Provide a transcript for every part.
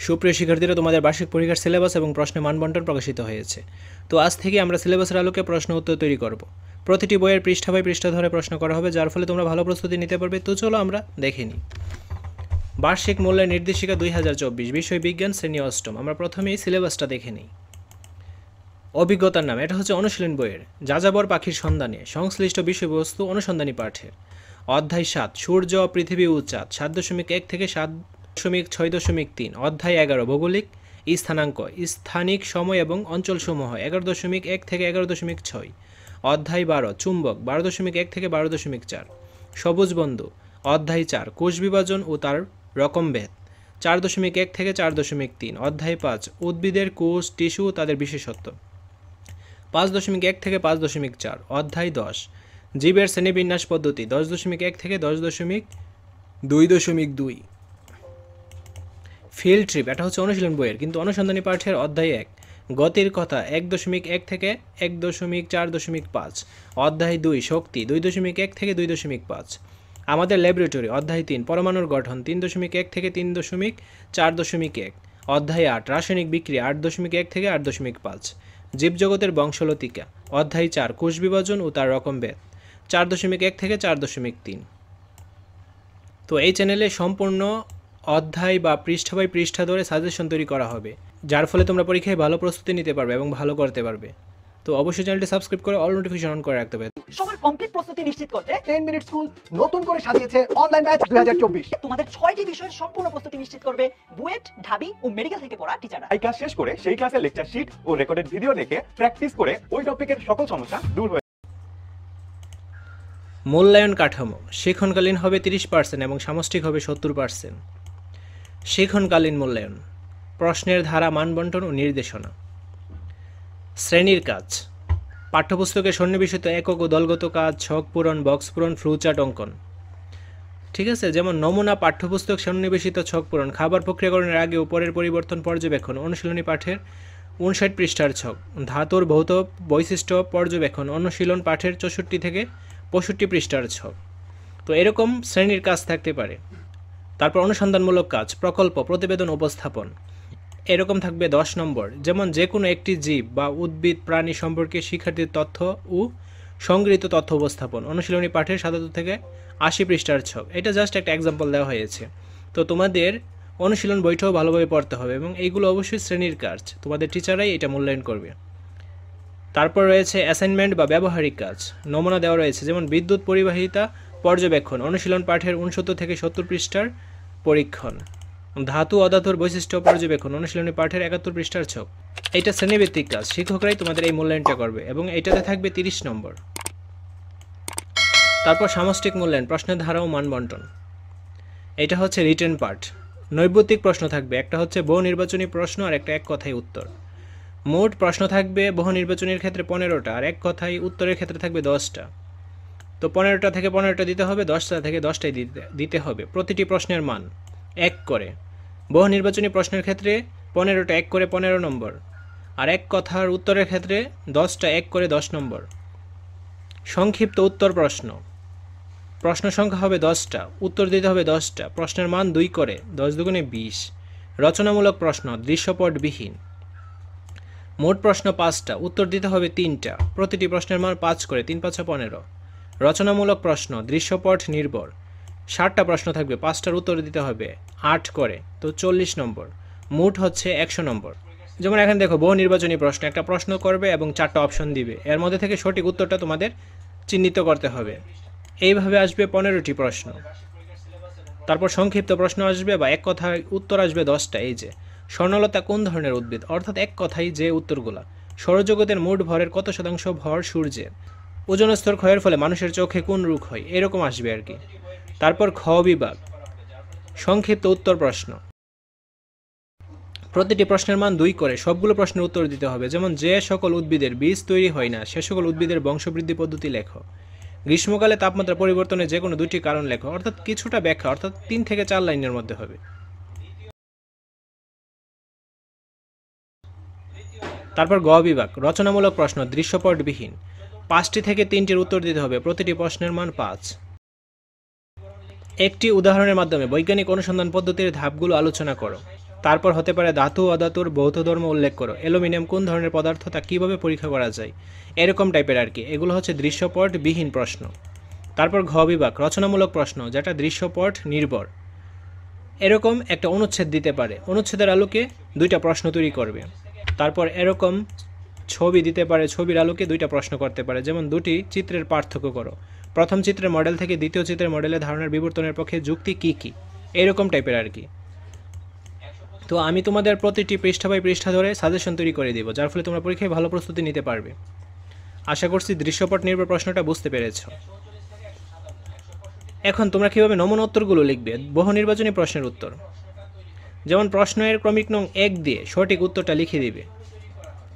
সুপ্রিয় শিক্ষার্থীরা, তোমাদের বার্ষিক পরীক্ষার সিলেবাস এবং প্রশ্নের মানবণ্টন প্রকাশিত হয়েছে। তো আজ থেকে আমরা সিলেবাসের আলোকে প্রশ্ন উত্তর তৈরি করব। প্রতিটি বইয়ের পৃষ্ঠা বাই পৃষ্ঠা ধরে প্রশ্ন করা হবে, যার ফলে তোমরা ভালো প্রস্তুতি নিতে পারবে। তো চলো আমরা দেখে নিই। বার্ষিক মূল্যায়ন নির্দেশিকা 2024, বিষয় বিজ্ঞান, শ্রেণী অষ্টম। আমরা প্রথমেই সিলেবাসটা দেখে নিই। অভিজ্ঞতার নাম, এটা হচ্ছে অনুশীলন বইয়ের। যাযাবর পাখির সন্ধানে, সংশ্লিষ্ট বিষয়বস্তু অনুসন্ধানী পাঠের। অধ্যায় 7, সূর্য, পৃথিবী ও চাঁদ, 7.1 থেকে 7.6.3। অধ্যায় 11, ভৌগোলিক স্থানাঙ্ক, স্থানিক সময় এবং অঞ্চলসমূহ, 11.1 থেকে 11.6। অধ্যায় 12, চুম্বক, 12.1 থেকে 12.4। সবুজ বন্ধু, অধ্যায় 4, কোষ বিভাজন ও তার রকমভেদ, 4.1 থেকে 4.3। অধ্যায় 5, উদ্ভিদের কোষ, টিস্যু ও তাদের বিশেষত্ব, 5.1 থেকে 5.4। অধ্যায় 10, জীবের শ্রেণীবিন্যাস পদ্ধতি, 10.1 থেকে 10.2.2। ফিল্ড ট্রিপ, এটা হচ্ছে অনুশীলন বইয়ের কিন্তু অনুসন্ধানী পাঠের। অধ্যায় 1, গতির কথা, 1.1 থেকে 1.4.5। অধ্যায় 2, শক্তি, 2.1 থেকে 2.5। আমাদের ল্যাবরেটরি, অধ্যায় 3, পরমাণুর গঠন, 3.1 থেকে 3.4.1। অধ্যায় 8, রাসায়নিক বিক্রিয়া, 8.1 থেকে 8.5। জীবজগতের বংশলতিকা, অধ্যায় 4, কোষ বিভাজন ও তার রকমভেদ, 4.1 থেকে 4.3। তো এই চ্যানেলে সম্পূর্ণ অধ্যায় বা পৃষ্ঠা বাই পৃষ্ঠা ধরে সাজেশন তৈরি করা হবে, যার ফলে তোমরা পরীক্ষায় ভালো প্রস্তুতি নিতে পারবে এবং ভালো করতে পারবে। তো অবশ্যই চ্যানেলটি সাবস্ক্রাইব করে অল নোটিফিকেশন অন করে রাখতে হবে। সবার কমপ্লিট প্রস্তুতি নিশ্চিত করতে 10 মিনিট স্কুল নতুন করে সাজিয়েছে অনলাইন ব্যাচ 2024। তোমাদের 6টি বিষয়ের সম্পূর্ণ প্রস্তুতি নিশ্চিত করবে বুয়েট, ঢাবি ও মেডিকেল থেকে পড়া টিচাররা। এই ক্লাস শেষ করে সেই ক্লাসের লেকচার শিট ও রেকর্ডেড ভিডিও দেখে প্র্যাকটিস করে ওই টপিকের সকল সমস্যা দূর হয়ে। মূল্যায়ন কাঠামো, শিক্ষণকালীন হবে 30% এবং সামষ্টিক হবে 70%। শিক্ষণকালীন মূল্যায়ন, প্রশ্নের ধারা, মানবণ্টন ও নির্দেশনা। শ্রেণীর কাজ, পাঠ্যপুস্তকের সন্নিবেশিত একক ও দলগত কাজ, ছক পূরণ, বক্স পূরণ, ফ্লোচার্ট অঙ্কন। ঠিক আছে, যেমন নমুনা, পাঠ্যপুস্তক সন্নিবেশিত ছক পূরণ, খাবার প্রক্রিয়াকরণের আগে উপরের পরিবর্তন পর্যবেক্ষণ, অনুশীলনী পাঠের 59 পৃষ্ঠার ছক, ধাতুর ভৌত বৈশিষ্ট্য পর্যবেক্ষণ, অনুশীলন পাঠের 64 থেকে 65 পৃষ্ঠার ছক। তো এরকম শ্রেণীর কাজ থাকতে পারে। তারপর অনুসন্ধানমূলক কাজ, প্রকল্প, প্রতিবেদন, উপস্থাপন, এরকম থাকবে 10 নম্বর। যেমন যে কোনো একটি জীব বা উদ্ভিদ প্রাণী সম্পর্কে শিক্ষার্থীর তথ্য ও সংগৃহীত তথ্য উপস্থাপন, অনুশীলনী পাঠের 77 থেকে 80 পৃষ্ঠার ছক। এটা জাস্ট একটা এক্সাম্পল দেওয়া হয়েছে। তো তোমাদের অনুশীলন বইটাও ভালোভাবে পড়তে হবে এবং এইগুলো অবশ্যই শ্রেণীর কাজ, তোমাদের টিচাররাই এটা মূল্যায়ন করবে। তারপর রয়েছে অ্যাসাইনমেন্ট বা ব্যবহারিক কাজ, নমুনা দেওয়া রয়েছে, যেমন বিদ্যুৎ পরিবাহিতা পর্যবেক্ষণ, অনুশীলন পাঠের 69 থেকে 70 পৃষ্ঠার পরীক্ষণ, ধাতু অধাতুর বৈশিষ্ট্য পর্যবেক্ষণ, অনুশীলনী পাঠের 71 পৃষ্ঠার ছক। এইটা শ্রেণীভিত্তিক কাজ, শিক্ষকরাই তোমাদের এই মূল্যায়নটা করবে এবং এইটাতে থাকবে 30 নম্বর। তারপর সামষ্টিক মূল্যায়ন, প্রশ্নের ধারা ও মানবণ্টন, এটা হচ্ছে রিটেন পার্ট। নৈর্ব্যক্তিক প্রশ্ন থাকবে, একটা হচ্ছে বহু নির্বাচনী প্রশ্ন আর একটা এক কথায় উত্তর। মোট প্রশ্ন থাকবে বহু নির্বাচনীর ক্ষেত্রে 15টা আর এক কথায় উত্তরের ক্ষেত্রে থাকবে 10টা। তো 15টা থেকে 15টা দিতে হবে, 10টা থেকে 10টাই দিতে হবে। প্রতিটি প্রশ্নের মান 1 করে। বহু নির্বাচনী প্রশ্নের ক্ষেত্রে 15টা 1 করে 15 নম্বর, আর এক কথার উত্তরের ক্ষেত্রে 10টা 1 করে 10 নম্বর। সংক্ষিপ্ত উত্তর প্রশ্ন, প্রশ্ন সংখ্যা হবে 10টা, উত্তর দিতে হবে 10টা, প্রশ্নের মান 2 করে, 10 দুগুণে 20। রচনামূলক প্রশ্ন, দৃশ্যপটবিহীন। মোট প্রশ্ন 5টা, উত্তর দিতে হবে 3টা, প্রতিটি প্রশ্নের মান 5 করে, 3 5 15। রচনামূলক প্রশ্ন, দৃশ্যপট নির্ভর। 60টা প্রশ্ন থাকবে, 5টার উত্তর দিতে হবে 8 করে, তো 40 নম্বর। মোট হচ্ছে 100 নম্বর। যেমন এখানে দেখো, বহু নির্বাচনী প্রশ্ন, একটা প্রশ্ন করবে এবং 4টা অপশন দিবে, এর মধ্যে থেকে সঠিক উত্তরটা তোমাদের চিহ্নিত করতে হবে। এইভাবে আসবে 15টি প্রশ্ন। তারপর সংক্ষিপ্ত প্রশ্ন আসবে বা এক কথায় উত্তর আসবে 10টা। এই যে স্বর্ণলতা কোন ধরনের উদ্ভিদ, অর্থাৎ এক কথায় যে উত্তরগুলা। সৌরজগতের মোট ভরের কত শতাংশ ভর সূর্যের। ওজোন স্তর ক্ষয়ের ফলে মানুষের চোখে কোন রোগ হয়, এরকম আসবে আর কি। তারপর খ বিভাগ, সংক্ষিপ্ত উত্তর প্রশ্ন, প্রতিটি প্রশ্নের মান 2 করে, সবগুলো প্রশ্নের উত্তর দিতে হবে। যেমন যে সকল উদ্ভিদের বীজ তৈরি হয় না সে সকল উদ্ভিদের বংশবৃদ্ধি পদ্ধতি লেখো। গ্রীষ্মকালে তাপমাত্রা পরিবর্তনের যে কোনো 2টি কারণ লেখো, অর্থাৎ কিছুটা ব্যাখ্যা, অর্থাৎ 3 থেকে 4 লাইনের মধ্যে হবে। তারপর গ বিভাগ, রচনামূলক প্রশ্ন, দৃশ্যপটবিহীন। 5টি থেকে 3টির উত্তর দিতে হবে, প্রতিটি প্রশ্নের মান 5। একটি উদাহরণের মাধ্যমে বৈজ্ঞানিক অনুসন্ধান পদ্ধতির ধাপগুলো আলোচনা করো। তারপর হতে পারে ধাতু অধাতুর ভৌত ধর্ম উল্লেখ করো, অ্যালুমিনিয়াম কোন ধরনের পদার্থ তা কীভাবে পরীক্ষা করা যায়, এরকম টাইপের আর কি। এগুলো হচ্ছে দৃশ্যপট বিহীন প্রশ্ন। তারপর ঘ বিভাগ রচনামূলক প্রশ্ন, যেটা দৃশ্যপট নির্ভর। এরকম একটা অনুচ্ছেদ দিতে পারে, অনুচ্ছেদের আলোকে দুইটা প্রশ্ন তৈরি করবে। তারপর এরকম ছবি দিতে পারে, ছবির আলোকে দুইটা প্রশ্ন করতে পারে, যেমন দুটি চিত্রের পার্থক্য করো, প্রথম চিত্রের মডেল থেকে দ্বিতীয় চিত্রের মডেলের ধারণার বিবর্তনের পক্ষে যুক্তি কী কী, এরকম টাইপের আর কি। তো আমি তোমাদের প্রতিটি পৃষ্ঠা বাই পৃষ্ঠা ধরে সাজেশন তৈরি করে দিব, যার ফলে তোমরা পরীক্ষায় ভালো প্রস্তুতি নিতে পারবে। আশা করছি দৃশ্যপট নির্ভর প্রশ্নটা বুঝতে পেরেছ। এখন তোমরা কীভাবে নমুনা উত্তরগুলো লিখবে বহু নির্বাচনী প্রশ্নের উত্তর। যেমন প্রশ্নের ক্রমিক নং 1 দিয়ে সঠিক উত্তরটা লিখে দিবে,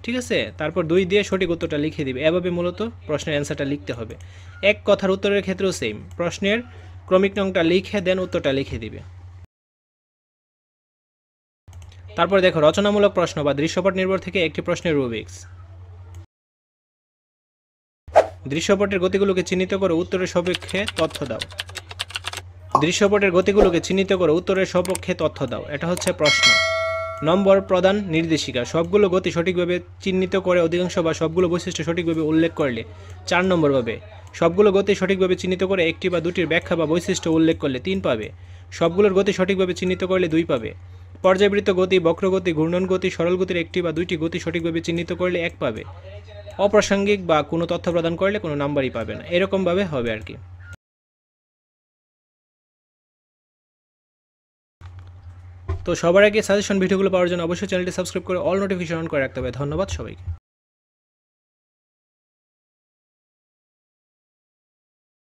ঠিক আছে, তারপর 2 দিয়ে সঠিক উত্তরটা লিখে দিবে। এভাবে মূলত প্রশ্নের অ্যান্সারটা লিখতে হবে। এক কথার উত্তরের ক্ষেত্রেও সেম, প্রশ্নের ক্রমিক নংটা লিখে দেন উত্তরটা লিখে দিবে। তারপর দেখো রচনামূলক প্রশ্ন বা দৃশ্যপট নির্ভর থেকে একটি প্রশ্নের রুবিক্স। দৃশ্যপটের গতিগুলোকে চিহ্নিত করে উত্তরের সপক্ষে তথ্য দাও। দৃশ্যপটের গতিগুলোকে চিহ্নিত করে উত্তরের সপক্ষে তথ্য দাও, এটা হচ্ছে প্রশ্ন। নম্বর প্রদান নির্দেশিকা, সবগুলো গতি সঠিকভাবে চিহ্নিত করে অধিকাংশ বা সবগুলো বৈশিষ্ট্য সঠিকভাবে উল্লেখ করলে 4 নম্বর পাবে। সবগুলো গতি সঠিকভাবে চিহ্নিত করে একটি বা দুটির ব্যাখ্যা বা বৈশিষ্ট্য উল্লেখ করলে 3 পাবে। সবগুলোর গতি সঠিকভাবে চিহ্নিত করলে 2 পাবে। পর্যায়বৃত্ত গতি, বক্রগতি, ঘূর্ণন গতি, সরল গতির একটি বা দুইটি গতি সঠিকভাবে চিহ্নিত করলে 1 পাবে। অপ্রাসঙ্গিক বা কোনো তথ্য প্রদান করলে কোনো নাম্বারই পাবে না, এরকমভাবে হবে আর কি। তো সবার আগে সাজেশন ভিডিওগুলো পাওয়ার জন্য অবশ্যই চ্যানেলটি সাবস্ক্রাইব করে অল নোটিফিকেশন অন করে রাখতে হবে। ধন্যবাদ সবাইকে।